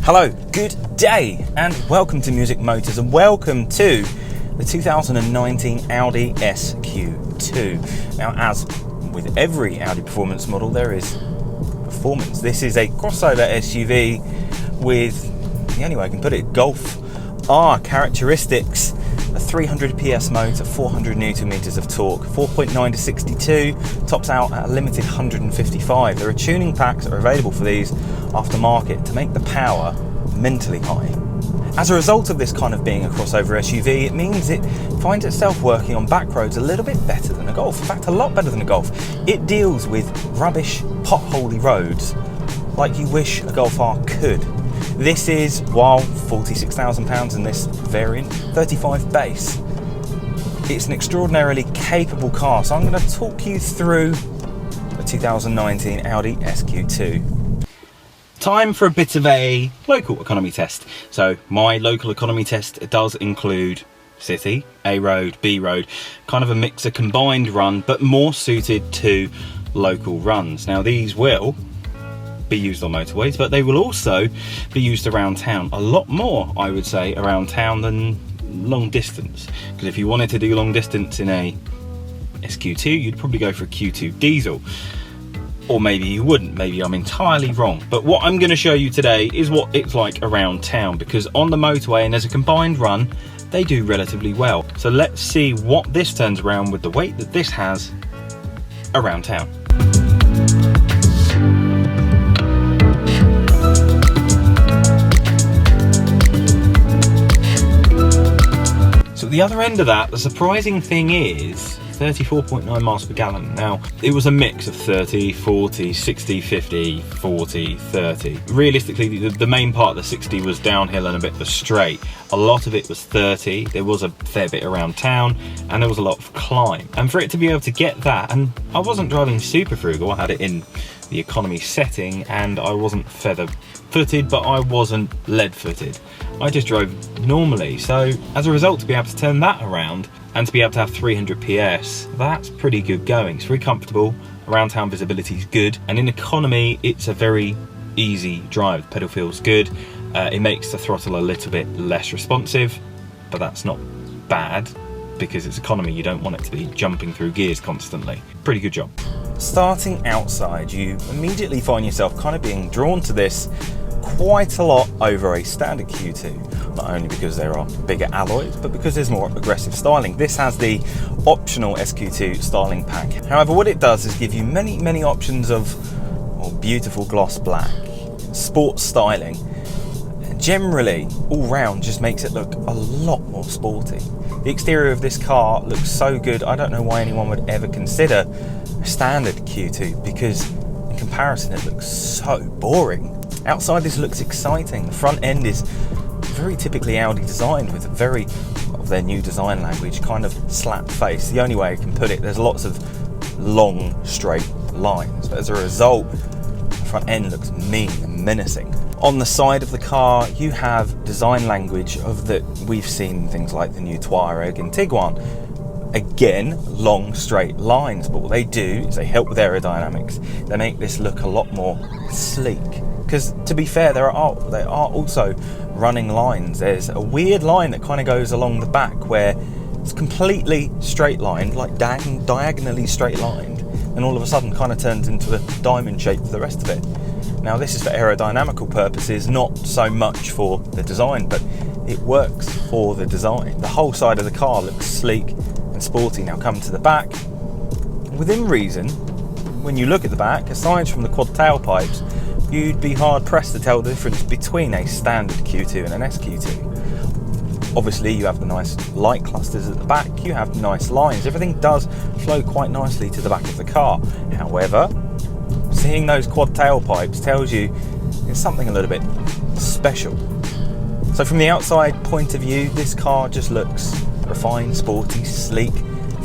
Hello, good day, and welcome to Music Motors, and welcome to the 2019 Audi SQ2. Now, as with every Audi performance model, there is performance. This is a crossover SUV with, the only way I can put it, Golf R characteristics. A 300 PS motor, 400 Newton meters of torque, 4.9 to 62, tops out at a limited 155. There are tuning packs that are available for these aftermarket to make the power mentally high. As a result of this kind of being a crossover SUV, it means it finds itself working on back roads a little bit better than a Golf. In fact, a lot better than a Golf. It deals with rubbish, potholey roads like you wish a Golf R could. This is, while £46,000 in this variant, 35 base. It's an extraordinarily capable car, so I'm going to talk you through the 2019 Audi SQ2. Time for a bit of a local economy test. So my local economy test does include city, A road, B road, kind of a mix, a combined run, but more suited to local runs. Now these will be used on motorways, but they will also be used around town. A lot more, I would say, around town than long distance. Because if you wanted to do long distance in a SQ2, you'd probably go for a Q2 diesel. Or maybe you wouldn't, maybe I'm entirely wrong. But what I'm going to show you today is what it's like around town, because on the motorway and as a combined run, they do relatively well. So let's see what this turns around with the weight that this has around town. So at the other end of that, the surprising thing is 34.9 miles per gallon. Now, it was a mix of 30, 40, 60, 50, 40, 30. Realistically, the main part of the 60 was downhill and a bit of a straight. A lot of it was 30. There was a fair bit around town, and there was a lot of climb. And for it to be able to get that, and I wasn't driving super frugal, I had it in the economy setting, and I wasn't feather-footed, but I wasn't lead-footed. I just drove normally. So as a result, to be able to turn that around and to be able to have 300 PS, that's pretty good going. It's very comfortable, around town visibility is good, and in economy it's a very easy drive. The pedal feels good, it makes the throttle a little bit less responsive, but that's not bad because it's economy. You don't want it to be jumping through gears constantly. Pretty good job. Starting outside, you immediately find yourself kind of being drawn to this quite a lot over a standard Q2, not only because there are bigger alloys, but because there's more aggressive styling. This has the optional SQ2 styling pack. However, what it does is give you many options of beautiful gloss black, sports styling. Generally, all round, just makes it look a lot more sporty. The exterior of this car looks so good, I don't know why anyone would ever consider a standard Q2, because in comparison it looks so boring. Outside, this looks exciting. The front end is very typically Audi designed, with very of their new design language, kind of slap face. The only way I can put it, there's lots of long straight lines, but as a result, the front end looks mean and menacing. On the side of the car, you have design language of that we've seen things like the new Touareg and Tiguan. Again, long straight lines, but what they do is they help with aerodynamics. They make this look a lot more sleek. Because to be fair, there are also running lines. There's a weird line that kind of goes along the back where it's completely straight lined, like diagonally straight lined, and all of a sudden kind of turns into a diamond shape for the rest of it. Now this is for aerodynamical purposes, not so much for the design, but it works for the design. The whole side of the car looks sleek and sporty. Now come to the back. Within reason, when you look at the back, aside from the quad tailpipes, you'd be hard pressed to tell the difference between a standard Q2 and an SQ2. Obviously you have the nice light clusters at the back, you have nice lines, everything does flow quite nicely to the back of the car. However, seeing those quad tailpipes tells you it's something a little bit special. So from the outside point of view, this car just looks refined, sporty, sleek,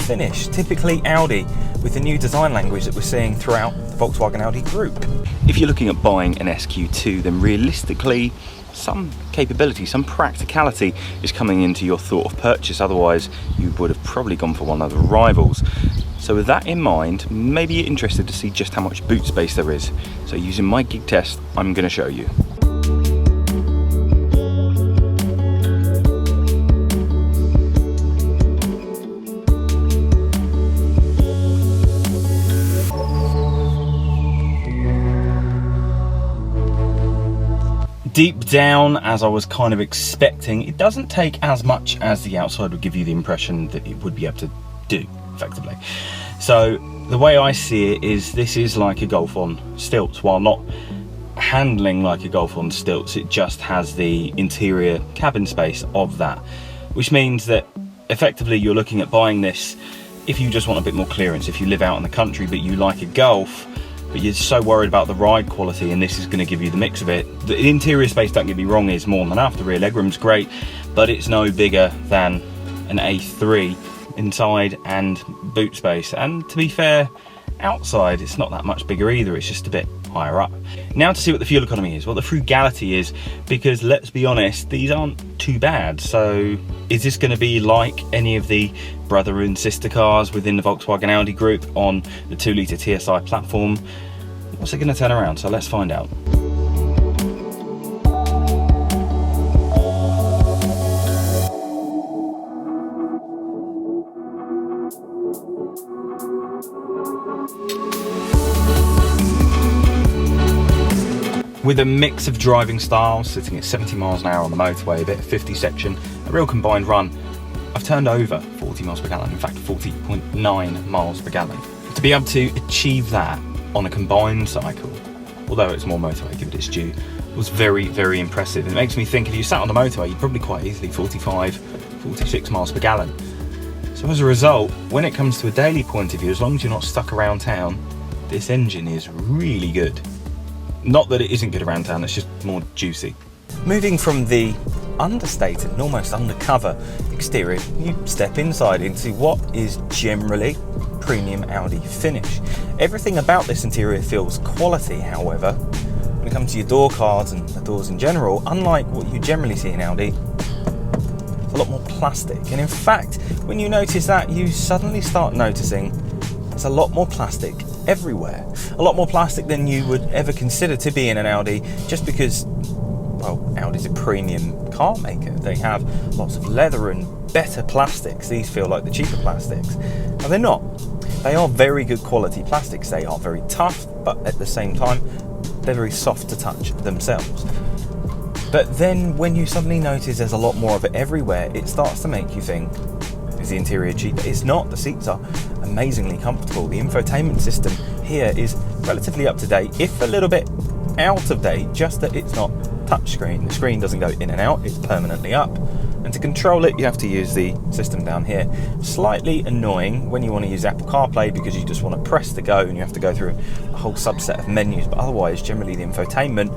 finished. Typically Audi, with the new design language that we're seeing throughout the Volkswagen Audi group. If you're looking at buying an SQ2, then realistically some capability, some practicality is coming into your thought of purchase. Otherwise, you would have probably gone for one of the rivals. So with that in mind, maybe you're interested to see just how much boot space there is. So using my gig test, I'm going to show you. Deep down, as I was kind of expecting, it doesn't take as much as the outside would give you the impression that it would be able to do, effectively. So the way I see it is, this is like a Golf on stilts. While not handling like a Golf on stilts, it just has the interior cabin space of that, which means that effectively you're looking at buying this if you just want a bit more clearance, if you live out in the country but you like a Golf, but you're so worried about the ride quality, and this is going to give you the mix of it. The interior space, don't get me wrong, is more than enough. The rear legroom's great, but it's no bigger than an A3 inside and boot space. And to be fair, outside it's not that much bigger either, it's just a bit higher up. Now to see what the fuel economy is, what the frugality is, because let's be honest, these aren't too bad. So is this going to be like any of the brother and sister cars within the Volkswagen Audi group on the 2-litre TSI platform? What's it going to turn around? So let's find out. With a mix of driving styles, sitting at 70 miles an hour on the motorway, a bit of 50 section, a real combined run, I've turned over 40 miles per gallon, in fact 40.9 miles per gallon. To be able to achieve that on a combined cycle, although it's more motorway, give it its due, was very, very impressive. It makes me think if you sat on the motorway, you'd probably quite easily 45, 46 miles per gallon. So as a result, when it comes to a daily point of view, as long as you're not stuck around town, this engine is really good. Not that it isn't good around town, it's just more juicy. Moving from the understated and almost undercover exterior, you step inside into what is generally premium Audi finish. Everything about this interior feels quality, however, when it comes to your door cards and the doors in general, unlike what you generally see in Audi, it's a lot more plastic. And in fact, when you notice that, you suddenly start noticing there's a lot more plastic everywhere. A lot more plastic than you would ever consider to be in an Audi, just because, well, Audi's a premium car maker. They have lots of leather and better plastics. These feel like the cheaper plastics. And they're not. They are very good quality plastics. They are very tough, but at the same time, they're very soft to touch themselves. But then when you suddenly notice there's a lot more of it everywhere, it starts to make you think, is the interior cheaper? It's not. The seats are amazingly comfortable. The infotainment system here is relatively up to date, if a little bit out of date, just that it's not touchscreen. The screen doesn't go in and out, it's permanently up. And to control it, you have to use the system down here. Slightly annoying when you want to use Apple CarPlay, because you just want to press the go and you have to go through a whole subset of menus, but otherwise generally the infotainment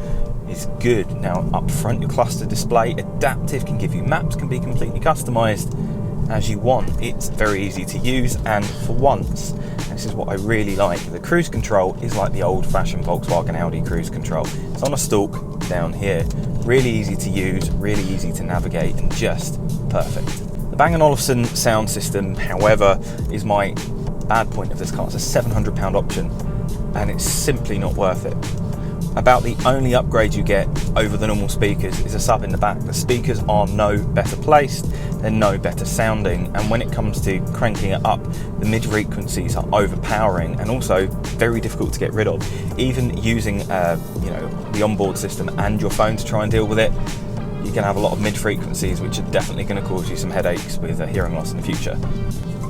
is good. Now up front, your cluster display, adaptive, can give you maps, can be completely customized as you want. It's very easy to use, and for once, this is what I really like, the cruise control is like the old-fashioned Volkswagen Audi cruise control. It's on a stalk down here, really easy to use, really easy to navigate, and just perfect. The Bang & Olufsen sound system, however, is my bad point of this car. It's a £700 option, and it's simply not worth it. About the only upgrade you get over the normal speakers is a sub in the back. The speakers are no better placed, they're no better sounding, and when it comes to cranking it up, the mid frequencies are overpowering and also very difficult to get rid of. Even using the onboard system and your phone to try and deal with it, you're going to have a lot of mid frequencies which are definitely going to cause you some headaches with hearing loss in the future.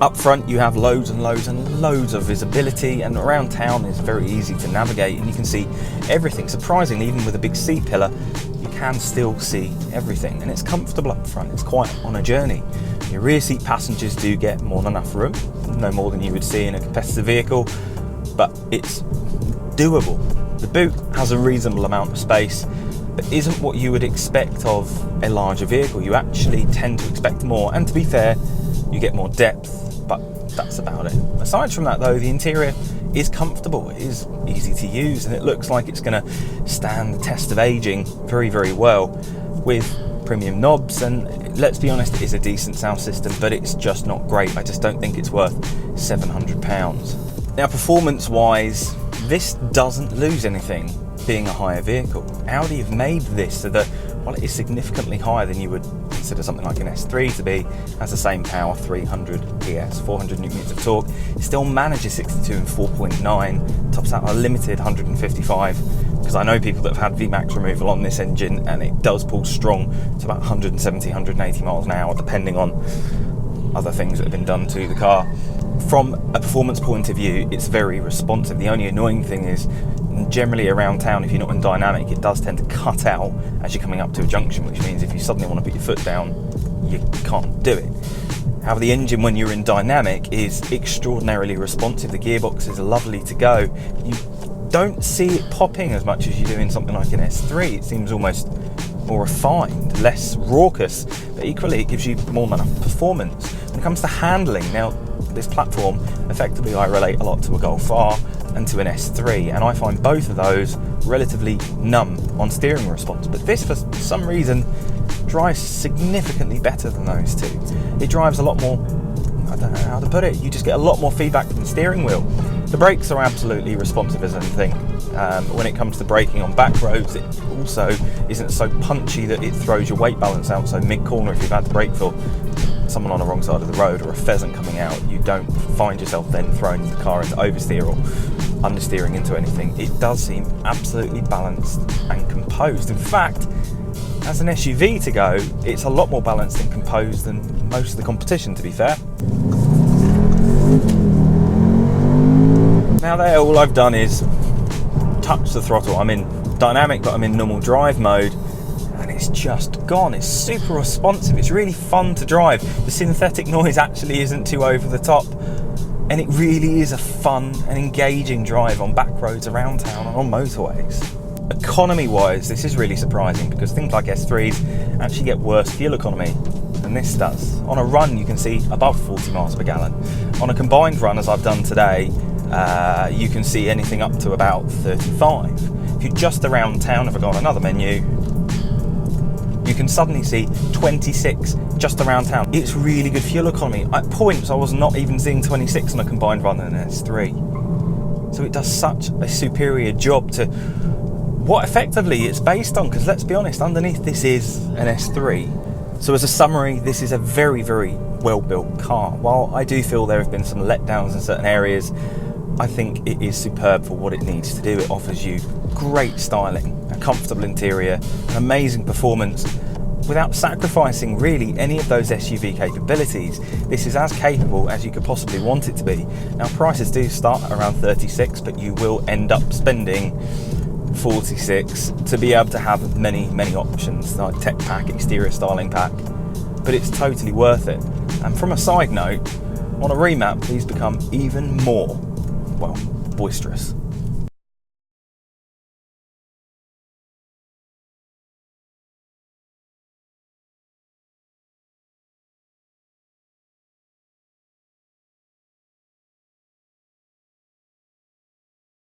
Up front you have loads and loads and loads of visibility, and around town is very easy to navigate, and you can see everything. Surprisingly, even with a big C pillar, you can still see everything, and it's comfortable up front. It's quite on a journey. Your rear seat passengers do get more than enough room, no more than you would see in a competitive vehicle, but it's doable. The boot has a reasonable amount of space, but isn't what you would expect of a larger vehicle. You actually tend to expect more, and to be fair, you get more depth, but that's about it. Aside from that though, the interior is comfortable, it is easy to use, and it looks like it's going to stand the test of aging very, very well with premium knobs. And let's be honest, it is a decent sound system, but it's just not great. I just don't think it's worth £700. Now, performance wise, this doesn't lose anything being a higher vehicle. Audi have made this so that while it is significantly higher than you would consider something like an S3 to be, has the same power, 300 PS, 400 newton-meters of torque, it still manages 62 and 4.9, tops out a limited 155, because I know people that have had VMAX removal on this engine, and it does pull strong to about 170, 180 miles an hour, depending on other things that have been done to the car. From a performance point of view, it's very responsive. The only annoying thing is, generally around town, if you're not in dynamic, it does tend to cut out as you're coming up to a junction, which means if you suddenly want to put your foot down, you can't do it. However, the engine when you're in dynamic is extraordinarily responsive. The gearbox is lovely to go. You don't see it popping as much as you do in something like an S3. It seems almost more refined, less raucous, but equally it gives you more performance. When it comes to handling, now this platform, effectively I relate a lot to a Golf R and to an S3, and I find both of those relatively numb on steering response, but this for some reason drives significantly better than those two. It drives a lot more, I don't know how to put it, you just get a lot more feedback from the steering wheel. The brakes are absolutely responsive as anything. When it comes to braking on back roads, it also isn't so punchy that it throws your weight balance out, so mid-corner, if you've had to brake for someone on the wrong side of the road or a pheasant coming out, you don't find yourself then throwing the car into oversteer or understeering into anything. It does seem absolutely balanced and composed. In fact, as an SUV to go, it's a lot more balanced and composed than most of the competition, to be fair. Now there, all I've done is touch the throttle. I'm in dynamic, but I'm in normal drive mode, and it's just gone. It's super responsive. It's really fun to drive. The synthetic noise actually isn't too over the top, and it really is a fun and engaging drive on back roads around town and on motorways. Economy wise, this is really surprising, because things like S3s actually get worse fuel economy than this does. On a run you can see above 40 miles per gallon. On a combined run, as I've done today, you can see anything up to about 35. If you're just around town, if I go on another menu, you can suddenly see 26 just around town. It's really good fuel economy. At points I was not even seeing 26 on a combined run in an S3. So it does such a superior job to what effectively it's based on, because let's be honest, underneath this is an S3. So as a summary, this is a very, very well-built car. While I do feel there have been some letdowns in certain areas, I think it is superb for what it needs to do. It offers you great styling, a comfortable interior, an amazing performance, without sacrificing really any of those SUV capabilities. This is as capable as you could possibly want it to be. Now, prices do start at around 36, but you will end up spending 46 to be able to have many, many options, like tech pack, exterior styling pack, but it's totally worth it. And from a side note, on a remap, these become even more, well, boisterous.